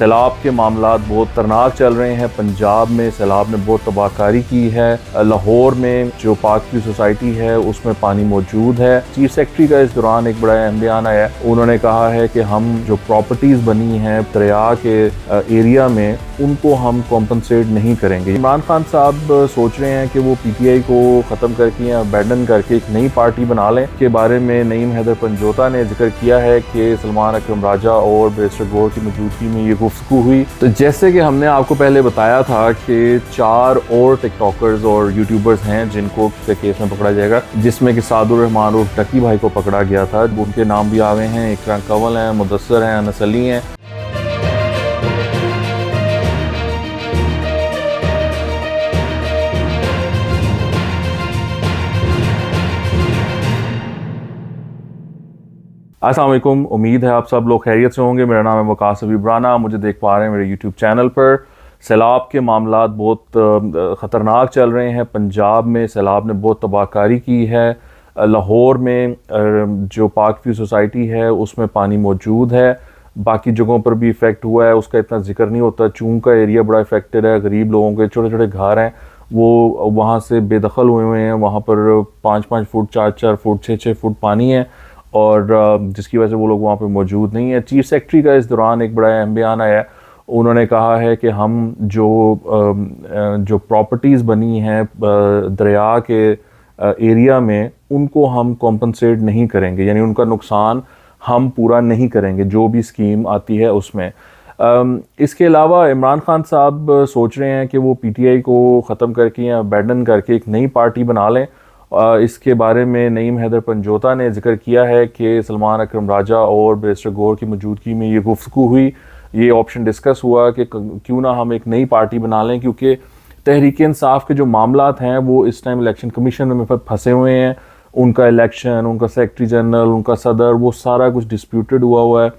सैलाब के मामलात बहुत खतरनाक चल रहे हैं। पंजाब में सैलाब ने बहुत तबाहकारी की है। लाहौर में जो पाक की सोसाइटी है उसमें पानी मौजूद है। चीफ सेक्रेटरी का इस दौरान एक बड़ा अहम बयान आया है। उन्होंने कहा है कि हम जो प्रॉपर्टीज़ बनी हैं दरिया के एरिया में उनको हम कॉम्पनसेट नहीं करेंगे। इमरान खान साहब सोच रहे हैं कि वो पीटीआई को ख़त्म करके या अबैंडन करके एक नई पार्टी बना लें। के बारे में नईम हैदर पंजोता ने जिक्र किया है कि सलमान अकरम राजा और बैरिस्टर गौहर की मौजूदगी में ये गुफ्तगू हुई। तो जैसे कि हमने आपको पहले बताया था कि 4 और टिकटॉकर्स और यूट्यूबर्स हैं जिनको केस में पकड़ा जाएगा, जिसमें कि सादुर रहमान और टकी भाई को पकड़ा गया था। उनके नाम भी आ गए हैं। इकरा कंवल हैं, मुदस्सर हैं, अनस अली हैं। अस्सलाम वालेकुम, उम्मीद है आप सब लोग खैरियत से होंगे। मेरा नाम है वकास हबीब राना। मुझे देख पा रहे हैं मेरे यूट्यूब चैनल पर। सैलाब के मामलात बहुत ख़तरनाक चल रहे हैं। पंजाब में सैलाब ने बहुत तबाहकारी की है। लाहौर में जो पाक व्यू सोसाइटी है उसमें पानी मौजूद है। बाकी जगहों पर भी इफ़ेक्ट हुआ है, उसका इतना जिक्र नहीं होता। चूंकि का एरिया बड़ा इफेक्टेड है, गरीब लोगों के छोटे छोटे घर हैं, वो वहाँ से बेदखल हुए हैं। वहाँ पर 5-5 फुट, 4-4 फुट, 6-6 फुट पानी है और जिसकी वजह से वो लोग वहाँ पे मौजूद नहीं है। चीफ सेक्रेटरी का इस दौरान एक बड़ा अहम बयान आया है। उन्होंने कहा है कि हम जो प्रॉपर्टीज़ बनी हैं दरिया के एरिया में उनको हम कॉम्पनसेट नहीं करेंगे, यानी उनका नुकसान हम पूरा नहीं करेंगे जो भी स्कीम आती है उसमें। इसके अलावा इमरान खान साहब सोच रहे हैं कि वो पीटीआई को ख़त्म करके या अबैंडन करके एक नई पार्टी बना लें। इसके बारे में नईम हैदर पंजोता ने जिक्र किया है कि सलमान अकरम राजा और बैरिस्टर गौहर की मौजूदगी में ये गुफ्तगू हुई। ये ऑप्शन डिस्कस हुआ कि क्यों ना हम एक नई पार्टी बना लें, क्योंकि तहरीक इंसाफ के जो मामलात हैं वो इस टाइम इलेक्शन कमीशन में फंसे हुए हैं। उनका इलेक्शन, उनका सेक्रेटरी जनरल, उनका सदर, वो सारा कुछ डिस्प्यूटेड हुआ है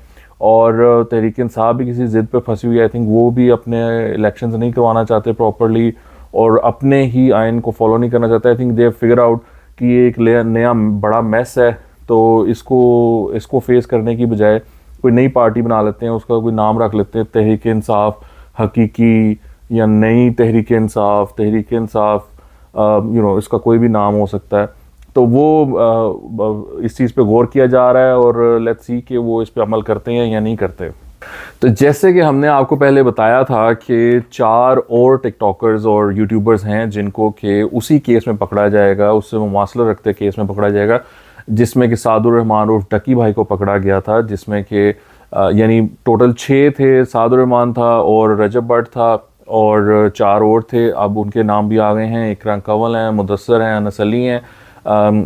और तहरीक इंसाफ भी किसी ज़िद पे फंसी हुई है। आई थिंक वो भी अपने इलेक्शंस नहीं करवाना चाहते प्रॉपरली और अपने ही आइन को फॉलो नहीं करना चाहते। I think they figure out कि ये एक नया बड़ा मैस है, तो इसको फेस करने की बजाय कोई नई पार्टी बना लेते हैं, उसका कोई नाम रख लेते हैं तहरीक इंसाफ हकीकी या नई तहरीक इंसाफ, इसका कोई भी नाम हो सकता है। तो वो इस चीज़ पे गौर किया जा रहा है और लेट्स सी कि वो इस पे अमल करते हैं या नहीं करते। तो जैसे कि हमने आपको पहले बताया था कि 4 और टिकटॉकर्स और यूट्यूबर्स हैं जिनको कि उसी केस में पकड़ा जाएगा, उससे मुमासला रखते केस में पकड़ा जाएगा, जिसमें कि सादुर रहमान और टकी भाई को पकड़ा गया था, जिसमें कि यानी टोटल 6 थे। सादुर रहमान था और रजब भट्ट था और 4 और थे। अब उनके नाम भी आ गए हैं। इकरा कंवल हैं, मुदस्सर हैं, अनस अली हैं।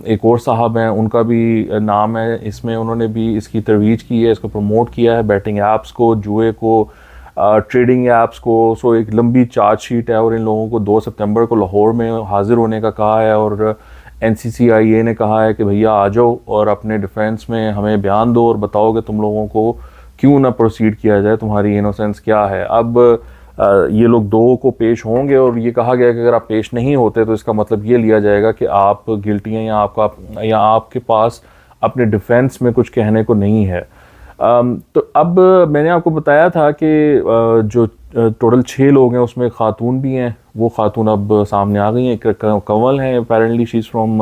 एक और साहब हैं, उनका भी नाम है इसमें। उन्होंने भी इसकी तरवीज की है, इसको प्रमोट किया है, बैटिंग ऐप्स को, जुए को, ट्रेडिंग ऐप्स को। सो एक लंबी चार्जशीट है और इन लोगों को 2 सितंबर को लाहौर में हाजिर होने का कहा है और NCCIA ने कहा है कि भैया आ जाओ और अपने डिफेंस में हमें बयान दो और बताओ कि तुम लोगों को क्यों ना प्रोसीड किया जाए, तुम्हारी इनोसेंस क्या है। अब ये लोग 2 को पेश होंगे और ये कहा गया कि अगर आप पेश नहीं होते तो इसका मतलब ये लिया जाएगा कि आप गिल्टी हैं या आपके पास अपने डिफेंस में कुछ कहने को नहीं है। तो अब मैंने आपको बताया था कि जो टोटल 6 लोग हैं उसमें खातून भी हैं। वो खातून अब सामने आ गई हैं। एक कंवल हैं, apparently she is from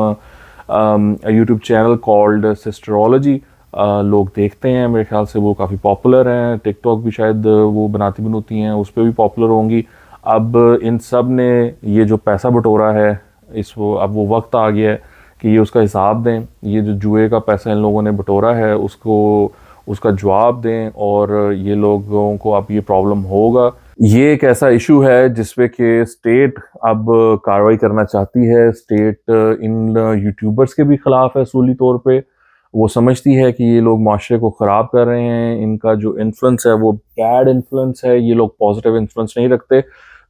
YouTube channel called Sisterology. लोग देखते हैं, मेरे ख्याल से वो काफ़ी पॉपुलर हैं। टिकटॉक भी शायद वो बनती हैं, उस पर भी पॉपुलर होंगी। अब इन सब ने ये जो पैसा बटोरा है अब वो वक्त आ गया है कि ये उसका हिसाब दें। ये जो जुए का पैसा इन लोगों ने बटोरा है उसका जवाब दें और ये लोगों को अब ये प्रॉब्लम होगा। ये एक ऐसा इशू है जिसपे कि स्टेट अब कार्रवाई करना चाहती है। स्टेट इन यूट्यूबर्स के भी ख़िलाफ़ है असूली तौर पे। वो समझती है कि ये लोग माशरे को ख़राब कर रहे हैं, इनका जो इन्फ्लुएंस है वो बैड इन्फ्लुएंस है, ये लोग पॉजिटिव इन्फ्लुएंस नहीं रखते।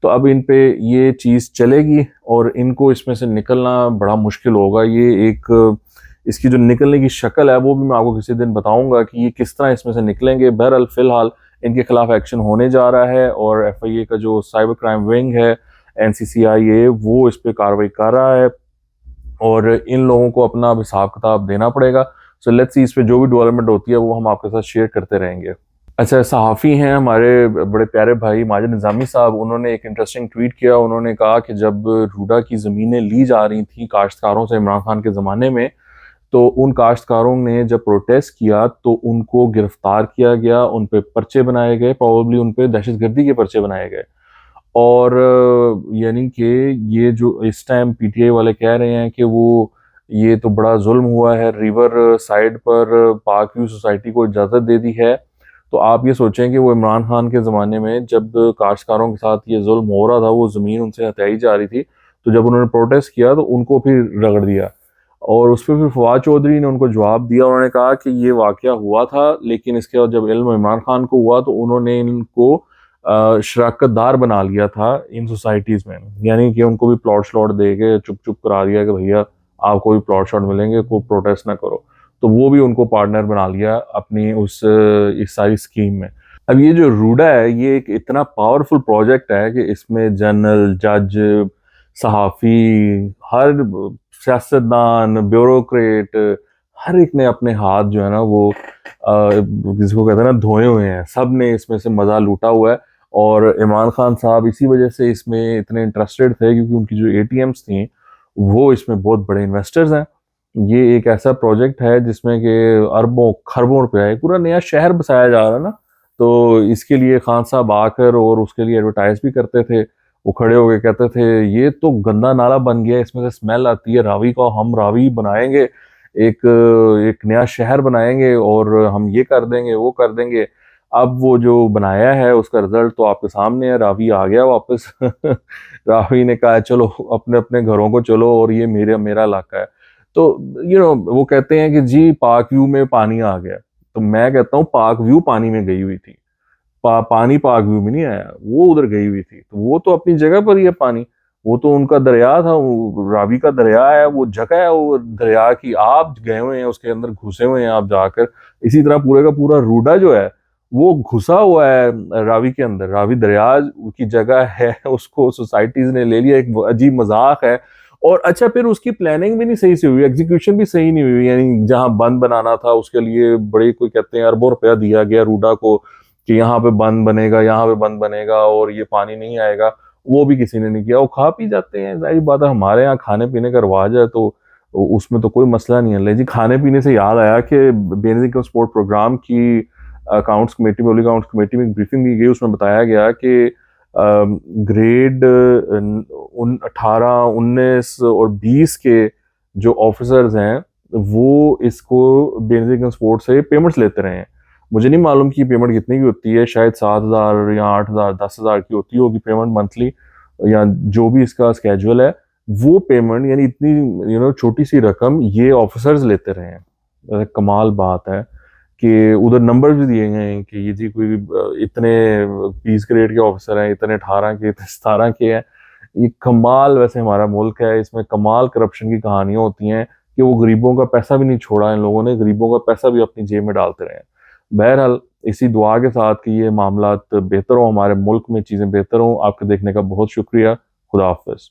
तो अब इन पे ये चीज़ चलेगी और इनको इसमें से निकलना बड़ा मुश्किल होगा। ये एक इसकी जो निकलने की शक्ल है वो भी मैं आपको किसी दिन बताऊंगा कि ये किस तरह इसमें से निकलेंगे। बहरहाल फ़िलहाल इनके खिलाफ एक्शन होने जा रहा है और FIA का जो साइबर क्राइम विंग है NCCIA वो इस पर कार्रवाई कर रहा है और इन लोगों को अपना हिसाब किताब देना पड़ेगा। सो लेट्स सी इस पे जो भी डेवलपमेंट होती है वो हम आपके साथ शेयर करते रहेंगे। अच्छा, सहाफ़ी हैं हमारे बड़े प्यारे भाई माजिद निज़ामी साहब, उन्होंने एक इंटरेस्टिंग ट्वीट किया। उन्होंने कहा कि जब रूडा की ज़मीनें ली जा रही थी काश्तकारों से इमरान खान के ज़माने में, तो उन काश्तकारों ने जब प्रोटेस्ट किया तो उनको गिरफ्तार किया गया, उन पे पर्चे बनाए गए, प्रोबेबली उन पे दहशतगर्दी के पर्चे बनाए गए। और यानी कि ये जो इस टाइम पीटीआई वाले कह रहे हैं कि वो ये तो बड़ा जुल्म हुआ है, रिवर साइड पर पाक व्यू सोसाइटी को इजाज़त दे दी है। तो आप ये सोचें कि वो इमरान खान के ज़माने में जब काश्तकारों के साथ ये जुल्म हो रहा था, वो ज़मीन उनसे हथियाई जा रही थी, तो जब उन्होंने प्रोटेस्ट किया तो उनको फिर रगड़ दिया। और उस पे फिर फवाद चौधरी ने उनको जवाब दिया। उन्होंने कहा कि ये वाक़या हुआ था, लेकिन इसके बाद जब इल्म इमरान खान को हुआ तो उन्होंने इनको शराकतदार बना लिया था इन सोसाइटीज़ में। यानी कि उनको भी प्लॉट श्लॉट दे के चुप-चुप करा दिया कि भैया आपको भी प्लॉट श्लॉट मिलेंगे, कोई प्रोटेस्ट ना करो। तो वो भी उनको पार्टनर बना लिया अपनी उस इस सारी स्कीम में। अब ये जो रूडा है, ये एक इतना पावरफुल प्रोजेक्ट है कि इसमें जनरल, जज, सहाफ़ी, हर सियासतदान, ब्यूरोक्रेट, हर एक ने अपने हाथ जो है ना वो जिसको कहते हैं ना धोए हुए हैं। सब ने इसमें से मज़ा लूटा हुआ है। और इमरान खान साहब इसी वजह से इसमें इतने इंटरेस्टेड थे क्योंकि उनकी जो एटीएम्स थी वो इसमें बहुत बड़े इन्वेस्टर्स हैं। ये एक ऐसा प्रोजेक्ट है जिसमें कि अरबों खरबों रुपया, एक पूरा नया शहर बसाया जा रहा है ना। तो इसके लिए खान साहब आकर और उसके लिए एडवर्टाइज भी करते थे। वो खड़े होके कहते थे ये तो गंदा नाला बन गया, इसमें से स्मेल आती है, रावी को हम रावी बनाएंगे, एक एक नया शहर बनाएंगे और हम ये कर देंगे वो कर देंगे। अब वो जो बनाया है उसका रिजल्ट तो आपके सामने है, रावी आ गया वापस। रावी ने कहा चलो अपने अपने घरों को चलो और ये मेरा इलाका है। तो वो कहते हैं कि जी पाक व्यू में पानी आ गया। तो मैं कहता हूँ पाक व्यू पानी में गई हुई थी। पानी पाक व्यू में नहीं आया, वो उधर गई हुई थी। तो वो तो अपनी जगह पर ही है पानी। वो तो उनका दरिया था, वो रावी का दरिया है, वो जगह है वो दरिया की। आप गए हुए हैं उसके अंदर, घुसे हुए हैं आप जाकर। इसी तरह पूरे का पूरा रूडा जो है वो घुसा हुआ है रावी के अंदर। रावी दरिया की जगह है, उसको सोसाइटीज ने ले लिया। एक अजीब मजाक है। और अच्छा, फिर उसकी प्लानिंग भी नहीं सही से हुई, एग्जीक्यूशन भी सही नहीं हुई। यानी जहां बंद बनाना था उसके लिए बड़े कोई कहते हैं अरबों रुपया दिया गया रूडा को कि यहाँ पे बंद बनेगा, यहाँ पे बंद बनेगा और ये पानी नहीं आएगा। वो भी किसी ने नहीं किया। वो खा पी जाते हैं, जाहिर बात है। हमारे यहाँ खाने पीने का रिवाज है तो उसमें तो कोई मसला नहीं है। लेकिन खाने पीने से याद आया कि बेनजीर स्पोर्ट प्रोग्राम की accounts committee, public accounts committee में एक ब्रीफिंग दी गई। उसमें बताया गया कि ग्रेड 18, 19 और 20 के जो ऑफिसर्स हैं वो इसको बेनजीर स्पोर्ट से पेमेंट्स लेते रहे हैं। मुझे नहीं मालूम कि पेमेंट कितने की होती है, शायद 7,000 या 8,000, 10,000 की होती होगी पेमेंट मंथली, या जो भी इसका स्केड्यूल है। वो पेमेंट यानी इतनी छोटी सी रकम ये ऑफिसर्स लेते रहे हैं। कमाल बात है कि उधर नंबर भी दिए गए हैं कि ये जी कोई इतने 20 ग्रेड के ऑफिसर हैं, इतने 18 के, इतने 17 के हैं। ये कमाल, वैसे हमारा मुल्क है, इसमें कमाल करप्शन की कहानियां होती हैं कि वो गरीबों का पैसा भी नहीं छोड़ा इन लोगों ने, गरीबों का पैसा भी अपनी जेब में डालते रहे हैं। बहरहाल इसी दुआ के साथ कि ये मामला बेहतर हो, हमारे मुल्क में चीज़ें बेहतर हों। आपके देखने का बहुत शुक्रिया। खुदा हाफिज।